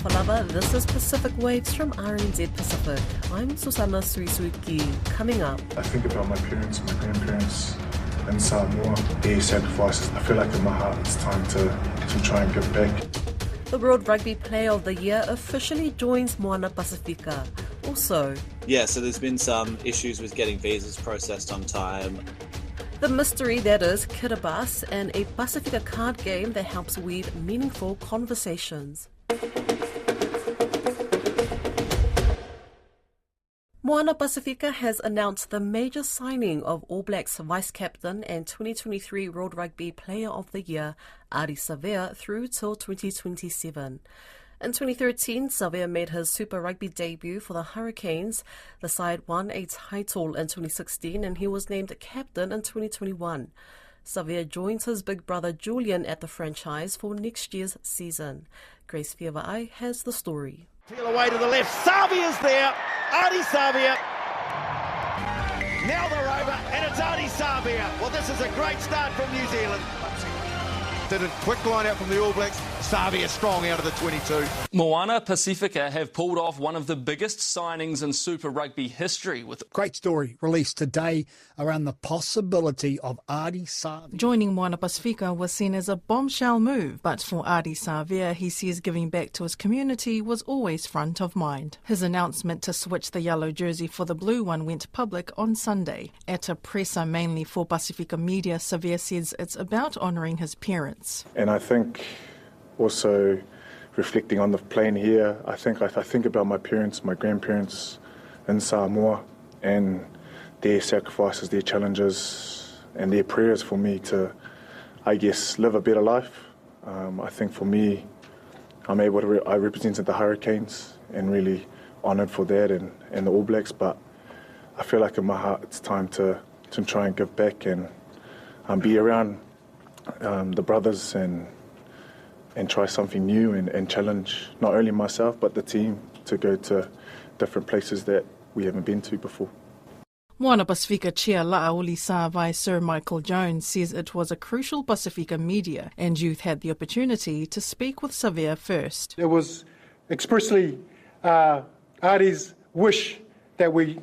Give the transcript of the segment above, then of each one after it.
Palava, this is Pacific Waves from RNZ Pacific. I'm Susanna Suisuki. Coming up. I think about my parents and my grandparents in Samoa, their sacrifices. I feel like in my heart it's time to try and give back. The World Rugby Player of the Year officially joins Moana Pasifika. Also, so there's been some issues with getting visas processed on time. the mystery that is Kiribati and a Pasifika card game that helps weave meaningful conversations. Moana Pasifika has announced the major signing of All Blacks vice-captain and 2023 World Rugby Player of the Year, Ardie Savea, through till 2027. In 2013, Savea made his Super Rugby debut for the Hurricanes. The side won a title in 2016 and he was named captain in 2021. Savea joins his big brother Julian at the franchise for next year's season. Grace Fiava'ai has the story. Peel away to the left, Savea's there, Ardie Savea. Now they're over, and it's Ardie Savea. Well, this is a great start from New Zealand. Did a quick line out from the All Blacks. Savea strong out of the 22. Moana Pasifika have pulled off one of the biggest signings in Super Rugby history with great story released today around the possibility of Ardie Savea. Joining Moana Pasifika was seen as a bombshell move, but for Ardie Savea, he says giving back to his community was always front of mind. His announcement to switch the yellow jersey for the blue one went public on Sunday. At a presser mainly for Pasifika media, Savea says it's about honouring his parents. And I think also reflecting on the plane here, I think about my parents, my grandparents in Samoa, and their sacrifices, their challenges, and their prayers for me to, I guess, live a better life. I think for me, I represented the Hurricanes and really honoured for that and the All Blacks, but I feel like in my heart it's time to try and give back and be around the brothers and try something new and challenge not only myself but the team to go to different places that we haven't been to before. Moana Pasifika chair La'auli Sāvai Sir Michael Jones says it was a crucial Pasifika media and youth had the opportunity to speak with Savea first. It was expressly Ardie's wish that we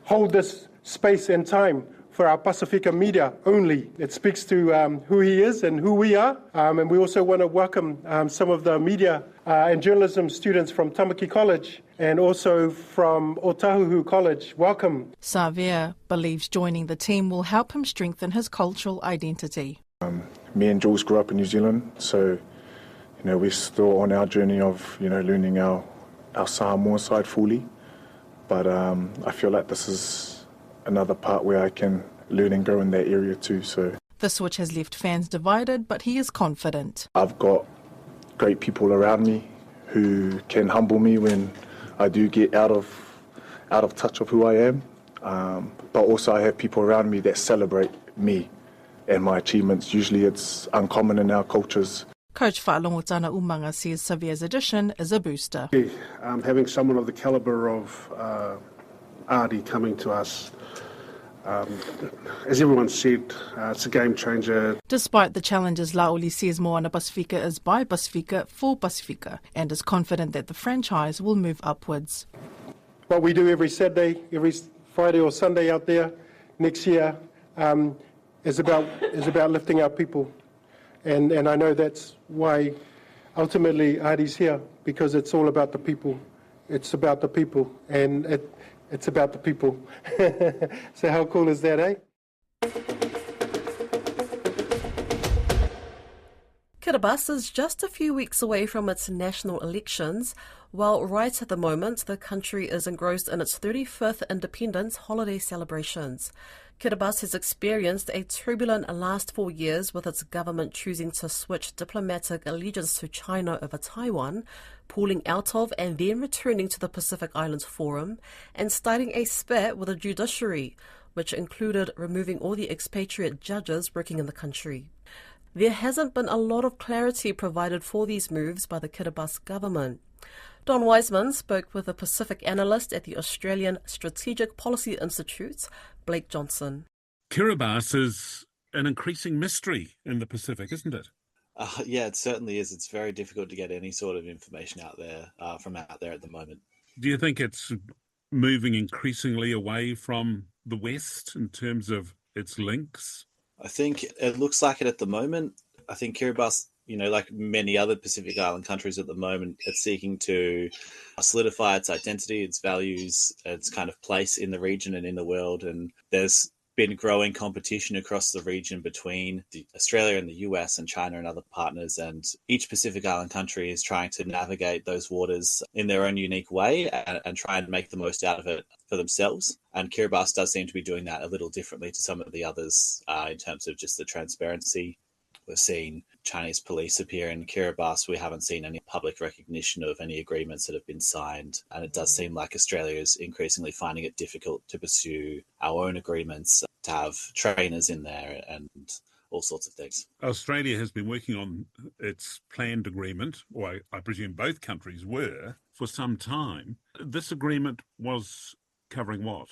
hold this space and time for our Pasifika media only. It speaks to who he is and who we are. And we also want to welcome some of the media and journalism students from Tamaki College and also from Otahuhu College. Welcome. Savea believes joining the team will help him strengthen his cultural identity. Me and Jules grew up in New Zealand, so we're still on our journey of learning our Samoa side fully. But I feel like this is another part where I can learn and grow in that area too. So the switch has left fans divided, but he is confident. I've got great people around me who can humble me when I do get out of touch of who I am. But also I have people around me that celebrate me and my achievements. Usually it's uncommon in our cultures. Coach Whaalongotana Umanga says Savea's addition is a booster. Having someone of the calibre of Ardie coming to us, as everyone said, it's a game changer. Despite the challenges, La'auli says Moana Pasifika is by Pasifika for Pasifika and is confident that the franchise will move upwards. What we do every Saturday, every Friday or Sunday out there next year is about lifting our people. And I know that's why ultimately Ardie's here, because it's all about the people. It's about the people, and it's about the people. So how cool is that, eh? Kiribati is just a few weeks away from its national elections, while right at the moment the country is engrossed in its 35th independence holiday celebrations. Kiribati has experienced a turbulent last 4 years with its government choosing to switch diplomatic allegiance to China over Taiwan, pulling out of and then returning to the Pacific Islands Forum, and starting a spat with the judiciary, which included removing all the expatriate judges working in the country. There hasn't been a lot of clarity provided for these moves by the Kiribati government. Don Wiseman spoke with a Pacific analyst at the Australian Strategic Policy Institute, Blake Johnson. Kiribati is an increasing mystery in the Pacific, isn't it? Yeah, it certainly is. It's very difficult to get any sort of information out there from out there at the moment. Do you think it's moving increasingly away from the West in terms of its links? I think it looks like it at the moment. I think Kiribati, like many other Pacific Island countries at the moment, it's seeking to solidify its identity, its values, its kind of place in the region and in the world. And there's been growing competition across the region between Australia and the US and China and other partners. And each Pacific Island country is trying to navigate those waters in their own unique way and try and make the most out of it for themselves. And Kiribati does seem to be doing that a little differently to some of the others in terms of just the transparency. We've seen Chinese police appear in Kiribati. We haven't seen any public recognition of any agreements that have been signed. And it does seem like Australia is increasingly finding it difficult to pursue our own agreements, to have trainers in there and all sorts of things. Australia has been working on its planned agreement, or I presume both countries were, for some time. This agreement was covering what?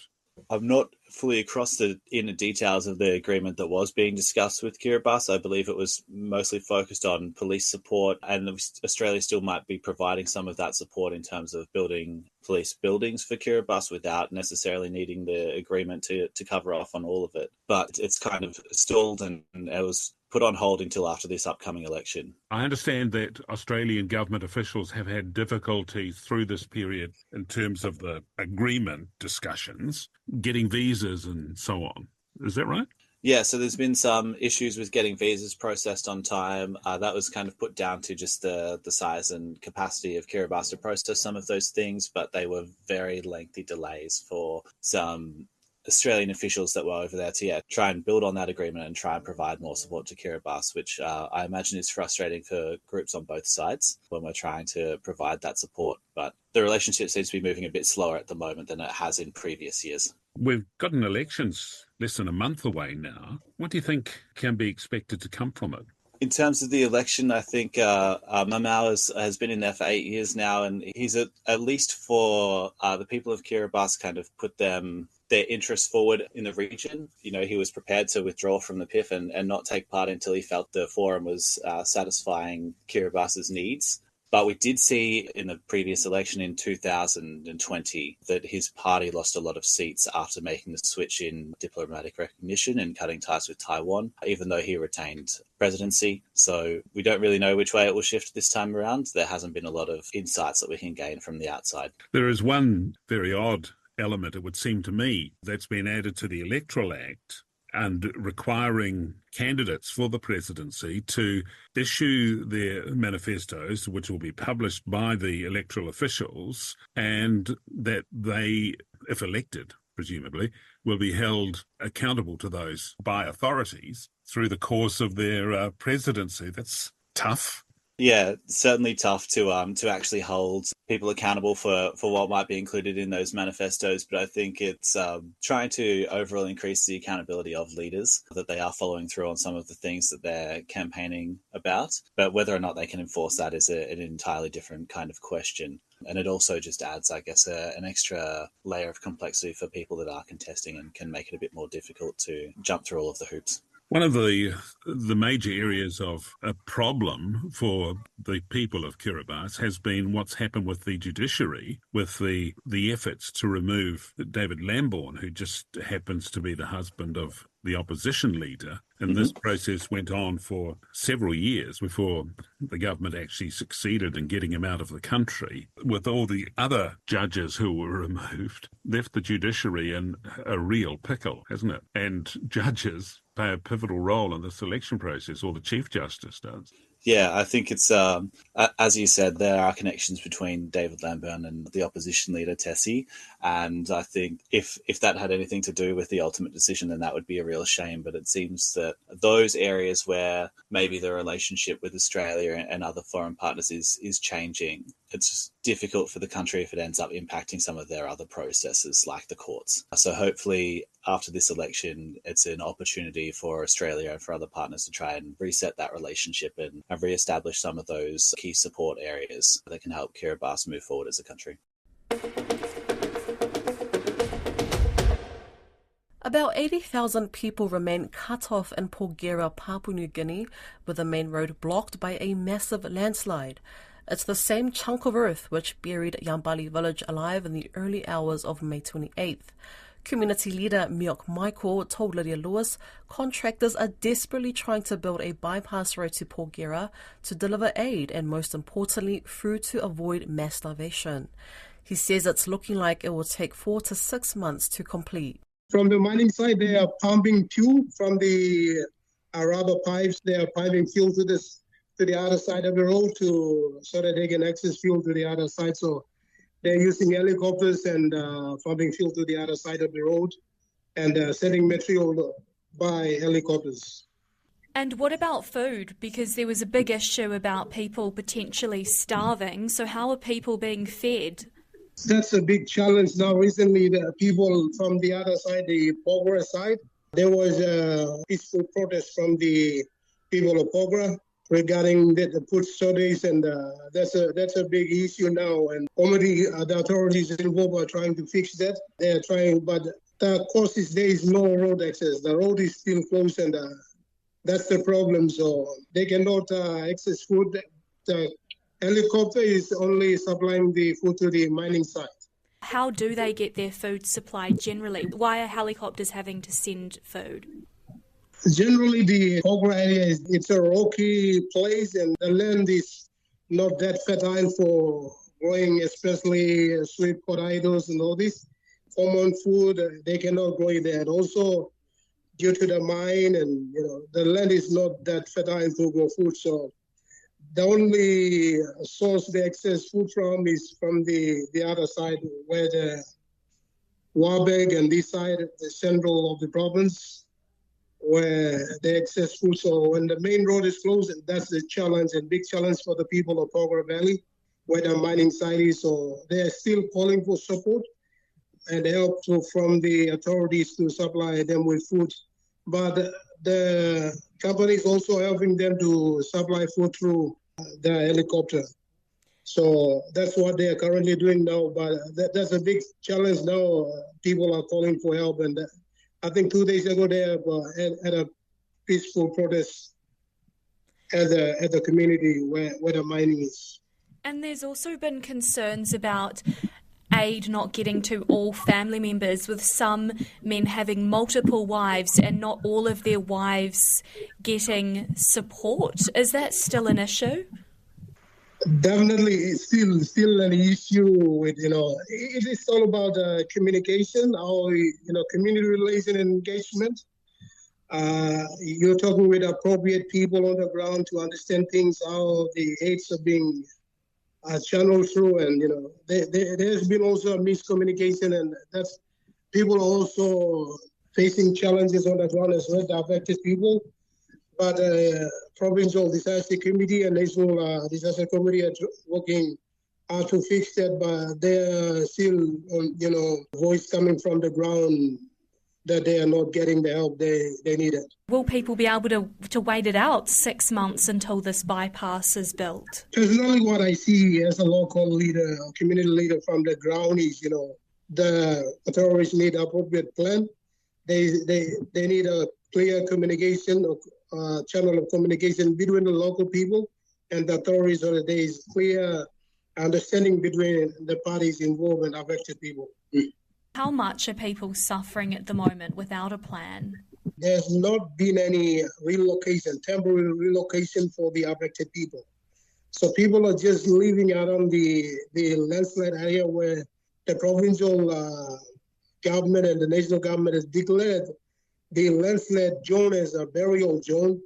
I'm not fully across the inner details of the agreement that was being discussed with Kiribati. I believe it was mostly focused on police support, and Australia still might be providing some of that support in terms of building police buildings for Kiribati without necessarily needing the agreement to cover off on all of it. But it's kind of stalled and it was put on hold until after this upcoming election. I understand that Australian government officials have had difficulties through this period in terms of the agreement discussions, getting visas and so on. Is that right? Yeah, so there's been some issues with getting visas processed on time. That was kind of put down to just the size and capacity of Kiribati to process some of those things, but they were very lengthy delays for some Australian officials that were over there to try and build on that agreement and try and provide more support to Kiribati, which I imagine is frustrating for groups on both sides when we're trying to provide that support. But the relationship seems to be moving a bit slower at the moment than it has in previous years. We've got an elections less than a month away now. What do you think can be expected to come from it? In terms of the election, I think Mamau has been in there for 8 years now, and he's at least for the people of Kiribati kind of put their interests forward in the region. He was prepared to withdraw from the PIF and not take part until he felt the forum was satisfying Kiribati's needs. But we did see in the previous election in 2020 that his party lost a lot of seats after making the switch in diplomatic recognition and cutting ties with Taiwan, even though he retained presidency. So we don't really know which way it will shift this time around. There hasn't been a lot of insights that we can gain from the outside. There is one very odd element, it would seem to me, that's been added to the Electoral Act and requiring candidates for the presidency to issue their manifestos, which will be published by the electoral officials, and that they, if elected, presumably, will be held accountable to those by authorities through the course of their presidency. That's tough. Yeah, certainly tough to actually hold people accountable for what might be included in those manifestos. But I think it's trying to overall increase the accountability of leaders, that they are following through on some of the things that they're campaigning about. But whether or not they can enforce that is an entirely different kind of question. And it also just adds, I guess, an extra layer of complexity for people that are contesting and can make it a bit more difficult to jump through all of the hoops. One of the major areas of a problem for the people of Kiribati has been what's happened with the judiciary, with the efforts to remove David Lamborn, who just happens to be the husband of the opposition leader. And this process went on for several years before the government actually succeeded in getting him out of the country. With all the other judges who were removed, left the judiciary in a real pickle, hasn't it? And judges play a pivotal role in the selection process, or the Chief Justice does. Yeah, I think it's, as you said, there are connections between David Lamborn and the opposition leader, Tessie. And I think if that had anything to do with the ultimate decision, then that would be a real shame. But it seems that those areas where maybe the relationship with Australia and other foreign partners is changing, it's just difficult for the country if it ends up impacting some of their other processes like the courts. So hopefully after this election, it's an opportunity for Australia and for other partners to try and reset that relationship and re-establish some of those key support areas that can help Kiribati move forward as a country. About 80,000 people remain cut off in Porgera, Papua New Guinea, with the main road blocked by a massive landslide. It's the same chunk of earth which buried Yambali village alive in the early hours of May 28th. Community leader Miok Michael told Lydia Lewis contractors are desperately trying to build a bypass road to Porgera to deliver aid and, most importantly, food to avoid mass starvation. He says it's looking like it will take 4 to 6 months to complete. From the mining side, they are pumping fuel from the rubber pipes. They are piping fuel to the other side of the road so that they can access fuel to the other side. So they're using helicopters and pumping fuel to the other side of the road and sending material by helicopters. And what about food? Because there was a big issue about people potentially starving. So how are people being fed? That's a big challenge now. Recently, the people from the other side, the Porgera side, there was a peaceful protest from the people of Porgera regarding the food shortage, and that's a big issue now. And already the authorities involved are trying to fix that. They are trying, but the cause is there is no road access. The road is still closed, and that's the problem. So they cannot access food. The helicopter is only supplying the food to the mining site. How do they get their food supplied generally? Why are helicopters having to send food? Generally, the Porgera area it's a rocky place, and the land is not that fertile for growing, especially sweet potatoes and all this. Common food, they cannot grow it there. And also, due to the mine, and the land is not that fertile to grow food. So the only source they access food from is from the other side, where the Wabeg and this side, the central of the province, where they access food. So when the main road is closed, that's the challenge and big challenge for the people of Porgera Valley, where the mining site is. So they are still calling for support and help from the authorities to supply them with food. But the company is also helping them to supply food through the helicopter. So that's what they are currently doing now. But that's a big challenge now. People are calling for help. And I think 2 days ago they had a peaceful protest at the community where the mining is. And there's also been concerns about aid not getting to all family members, with some men having multiple wives and not all of their wives getting support. Is that still an issue? Definitely, it's still an issue with, it is all about communication, our, community relation and engagement. You're talking with appropriate people on the ground to understand things, how the aids are being channeled through, and there's been also a miscommunication, and that's people are also facing challenges on the ground as well, the affected people. But provincial disaster committee and national disaster committee are working hard to fix that, but there are still voice coming from the ground that they are not getting the help they needed. Will people be able to wait it out 6 months until this bypass is built? Personally, what I see as a local leader, community leader from the ground is, the authorities need an appropriate plan. They need a clear communication, channel of communication between the local people and the authorities, so that there is clear understanding between the parties involved and affected people. How much are people suffering at the moment without a plan? There's not been any temporary relocation for the affected people. So people are just living out on the landslide area where the provincial government and the national government has declared the landslide zone as a burial zone.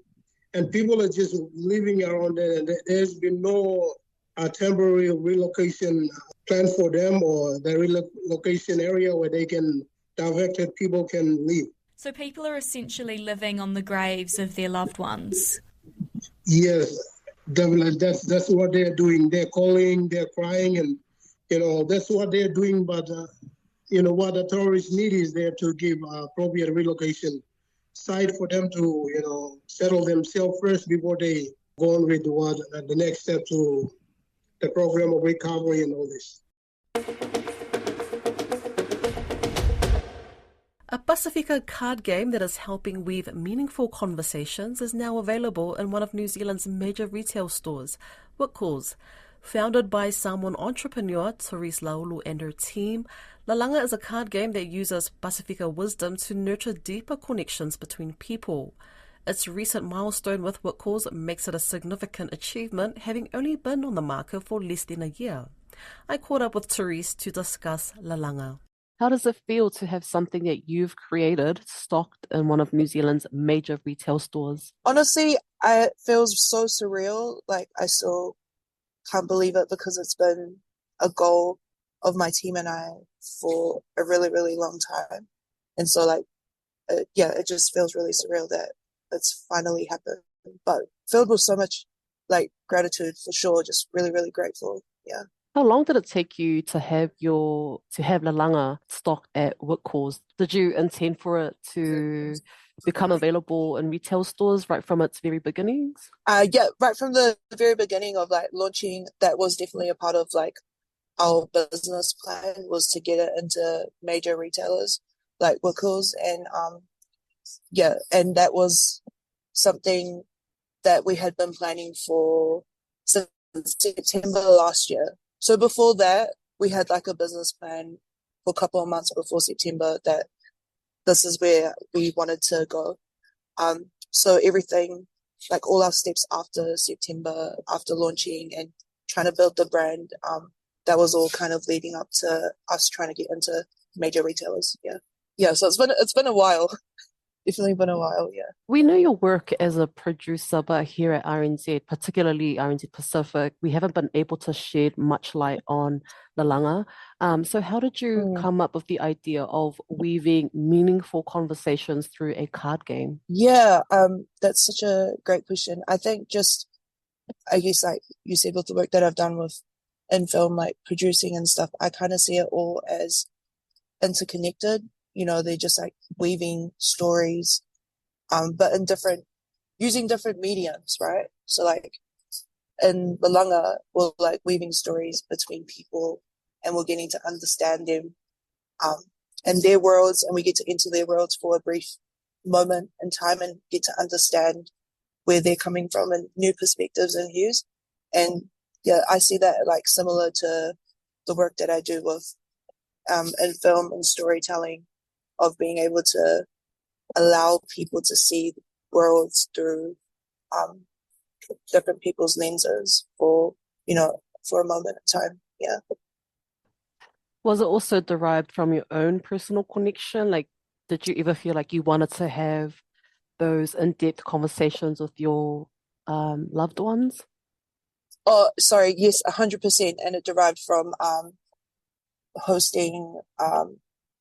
And people are just living around there, and there's been no temporary relocation plan for them, or the relocation area where the affected people can live. So people are essentially living on the graves of their loved ones? Yes, definitely. That's what they're doing. They're calling, they're crying, and that's what they're doing. But what authorities need is there to give appropriate relocation site for them to settle themselves first before they go on with the next step to the program of recovery and all this. A Pasifika card game that is helping weave meaningful conversations is now available in one of New Zealand's major retail stores, Whitcoulls. Founded by Samoan entrepreneur Therese Laulu and her team, Lalanga is a card game that uses Pasifika wisdom to nurture deeper connections between people. Its recent milestone with Whitcoulls makes it a significant achievement, having only been on the market for less than a year. I caught up with Therese to discuss Lalanga. How does it feel to have something that you've created stocked in one of New Zealand's major retail stores? Honestly, it feels so surreal. Like, I still can't believe it because it's been a goal of my team and I for a really, really long time. And so, like, it just feels really surreal that it's finally happened. But filled with so much, like, gratitude for sure. Just really, really grateful. Yeah. How long did it take you to have Lalanga stocked at Whitcoulls? Did you intend for it to become available in retail stores right from its very beginnings? Yeah, right from the very beginning of like launching, that was definitely a part of like our business plan, was to get it into major retailers like Whitcoulls, and and that was something that we had been planning for since September last year. So before that, we had like a business plan for a couple of months before September that this is where we wanted to go. So everything, like all our steps after September, after launching and trying to build the brand, that was all kind of leading up to us trying to get into major retailers. Yeah. So it's been a while. Definitely been a while, yeah. We know your work as a producer, but here at RNZ, particularly RNZ Pacific, we haven't been able to shed much light on Lalanga. So how did you come up with the idea of weaving meaningful conversations through a card game? Yeah, that's such a great question. I think I guess like you said, with the work that I've done in film, like producing and stuff, I kind of see it all as interconnected. You know, they're just like weaving stories, but using different mediums, right? So like in Lalanga, we're like weaving stories between people and we're getting to understand them and their worlds, and we get to enter their worlds for a brief moment in time and get to understand where they're coming from and new perspectives and views. And yeah, I see that like similar to the work that I do with in film and storytelling, of being able to allow people to see worlds through different people's lenses for a moment of time. Yeah. Was it also derived from your own personal connection? Like, did you ever feel like you wanted to have those in-depth conversations with your loved ones? Oh, sorry. Yes, 100%. And it derived from hosting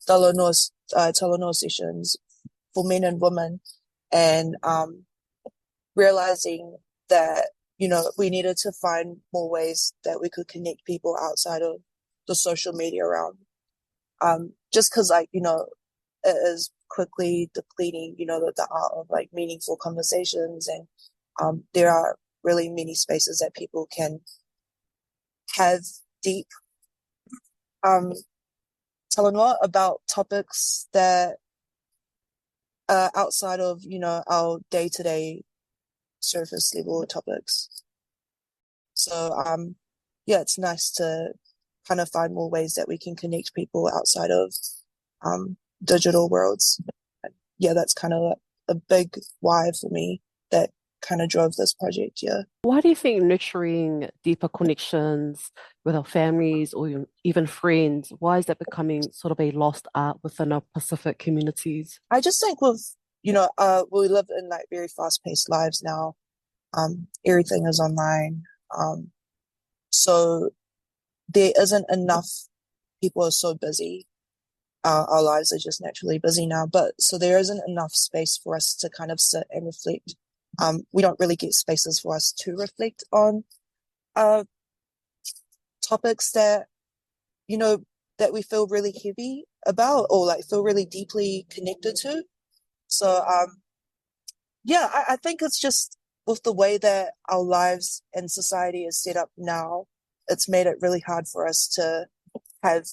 Talanoa sessions for men and women, and realizing that we needed to find more ways that we could connect people outside of the social media realm, just because it is quickly depleting the art of like meaningful conversations, and there are really many spaces that people can have deep talanoa about topics that are outside of our day-to-day surface level topics. So it's nice to kind of find more ways that we can connect people outside of digital worlds. Yeah, that's kind of a big why for me that kind of drove this project. Yeah. Why do you think nurturing deeper connections with our families or even friends, why is that becoming sort of a lost art within our Pacific communities? I just think we live in like very fast-paced lives now. Everything is online. So there isn't enough, people are so busy. Our lives are just naturally busy now, but so there isn't enough space for us to kind of sit and reflect. We don't really get spaces for us to reflect on topics that that we feel really heavy about or like feel really deeply connected to. So I think it's just with the way that our lives and society is set up now, it's made it really hard for us to have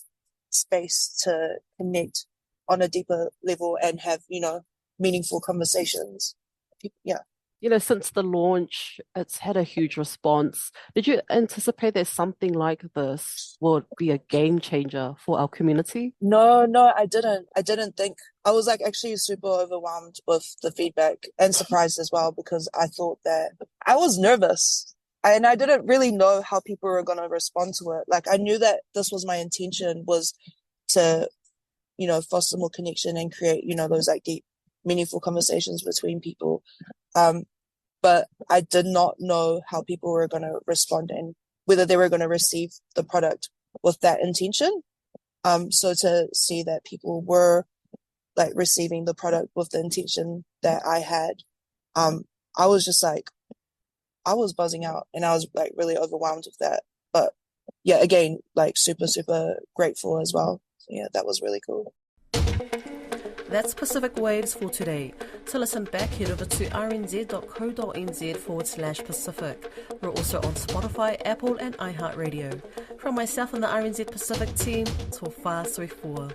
space to connect on a deeper level and have, meaningful conversations. Yeah. Since the launch, it's had a huge response. Did you anticipate that something like this would be a game changer for our community? No, I didn't. I didn't think. I was actually super overwhelmed with the feedback and surprised as well, because I thought that I was nervous and I didn't really know how people were going to respond to it. I knew that this was my intention, was to, foster more connection and create, those deep, meaningful conversations between people. But I did not know how people were going to respond and whether they were going to receive the product with that intention. So to see that people were receiving the product with the intention that I had, I was just I was buzzing out, and I was really overwhelmed with that. But yeah, again, super, super grateful as well. So yeah, that was really cool. That's Pacific Waves for today. To listen back, head over to rnz.co.nz/Pacific. We're also on Spotify, Apple and iHeartRadio. From myself and the RNZ Pacific team, tō whā soi fua.